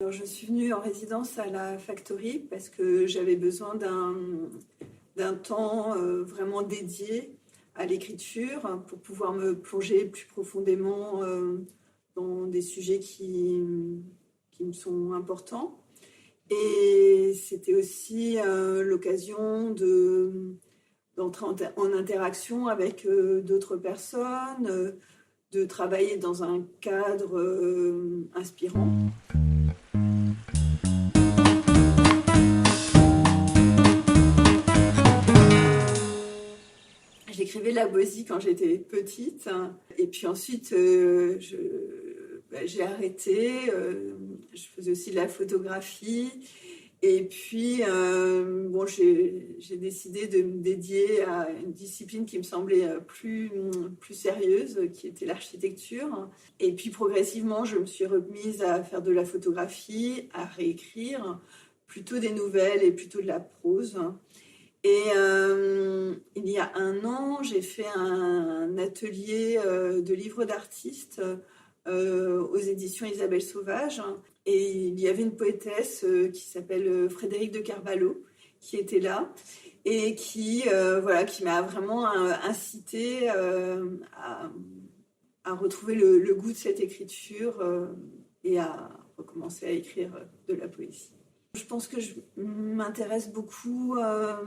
Alors, je suis venue en résidence à la Factory parce que j'avais besoin d'un temps vraiment dédié à l'écriture pour pouvoir me plonger plus profondément dans des sujets qui me sont importants. Et c'était aussi l'occasion d'entrer en interaction avec d'autres personnes, de travailler dans un cadre inspirant. J'écrivais de la poésie quand j'étais petite, et puis ensuite j'ai arrêté. Je faisais aussi de la photographie, et puis j'ai décidé de me dédier à une discipline qui me semblait plus sérieuse, qui était l'architecture. Et puis progressivement, je me suis remise à faire de la photographie, à réécrire plutôt des nouvelles et plutôt de la prose. Et il y a 1 an, j'ai fait un atelier de livres d'artistes aux éditions Isabelle Sauvage. Et il y avait une poétesse qui s'appelle Frédérique de Carvalho qui était là et qui m'a vraiment incité à retrouver le goût de cette écriture et à recommencer à écrire de la poésie. Je pense que je m'intéresse beaucoup à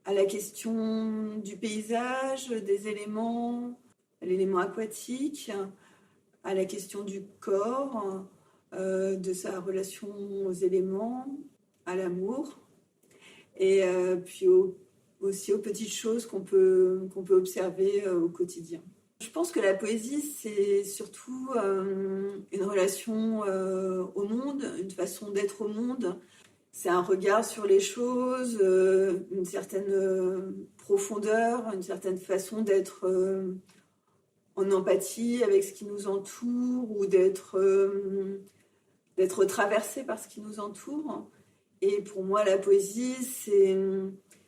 la question du paysage, des éléments, l'élément aquatique, à la question du corps, de sa relation aux éléments, à l'amour, et puis aussi aux petites choses qu'on peut observer au quotidien. Je pense que la poésie, c'est surtout une relation au monde, une façon d'être au monde. C'est un regard sur les choses, une certaine profondeur, une certaine façon d'être en empathie avec ce qui nous entoure ou d'être traversé par ce qui nous entoure. Et pour moi, la poésie, c'est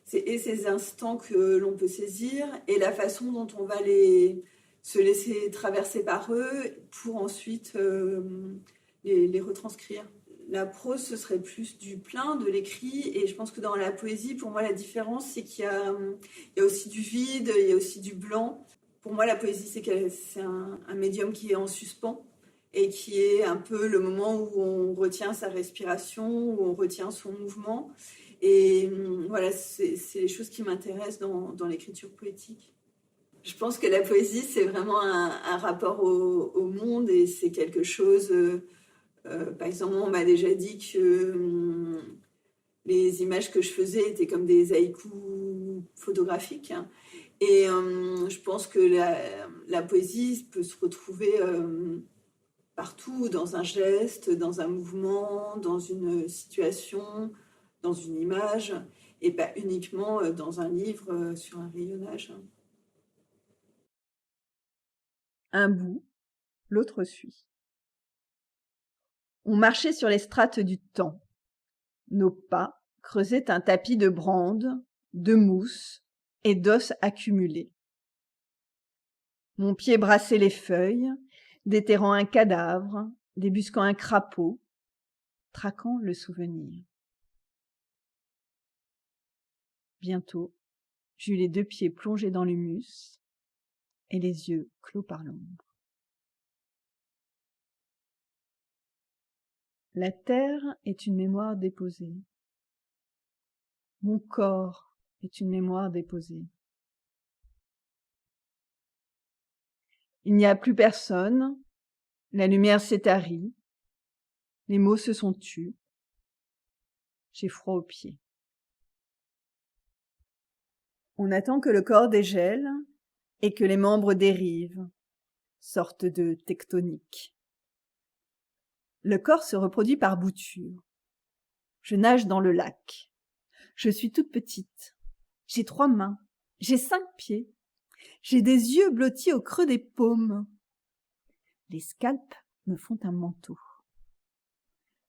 ces instants que l'on peut saisir et la façon dont on va se laisser traverser par eux pour ensuite les retranscrire. La prose, ce serait plus du plein, de l'écrit, et je pense que dans la poésie, pour moi, la différence, c'est qu'il y a aussi du vide, il y a aussi du blanc. Pour moi, la poésie, c'est un médium qui est en suspens et qui est un peu le moment où on retient sa respiration, où on retient son mouvement. Et voilà, c'est les choses qui m'intéressent dans l'écriture poétique. Je pense que la poésie, c'est vraiment un rapport au monde, et c'est quelque chose... par exemple, on m'a déjà dit que les images que je faisais étaient comme des haïkus photographiques. Et je pense que la poésie peut se retrouver partout, dans un geste, dans un mouvement, dans une situation, dans une image, et pas uniquement dans un livre sur un rayonnage. Un bout, l'autre suit. On marchait sur les strates du temps. Nos pas creusaient un tapis de brande, de mousse et d'os accumulés. Mon pied brassait les feuilles, déterrant un cadavre, débusquant un crapaud, traquant le souvenir. Bientôt, j'eus les 2 pieds plongés dans l'humus et les yeux clos par l'ombre. La terre est une mémoire déposée. Mon corps est une mémoire déposée. Il n'y a plus personne, la lumière s'est tarie, les mots se sont tus, j'ai froid aux pieds. On attend que le corps dégèle et que les membres dérivent, sorte de tectonique. Le corps se reproduit par boutures. Je nage dans le lac. Je suis toute petite. J'ai 3 mains. J'ai 5 pieds. J'ai des yeux blottis au creux des paumes. Les scalps me font un manteau.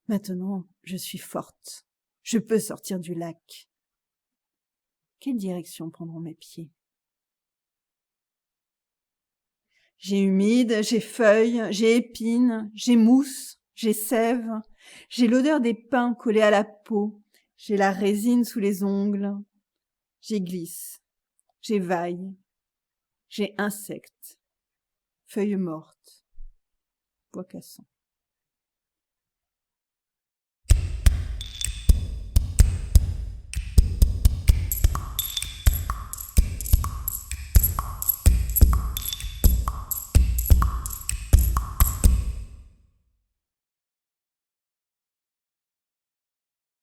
Maintenant, je suis forte. Je peux sortir du lac. Quelle direction prendront mes pieds? J'ai humide, j'ai feuilles, j'ai épines, j'ai mousse, j'ai sève, J'ai l'odeur des pins collés à la peau. J'ai la résine sous les ongles. J'ai glisse. J'ai vaille. J'ai insectes. Feuilles mortes. Bois cassant.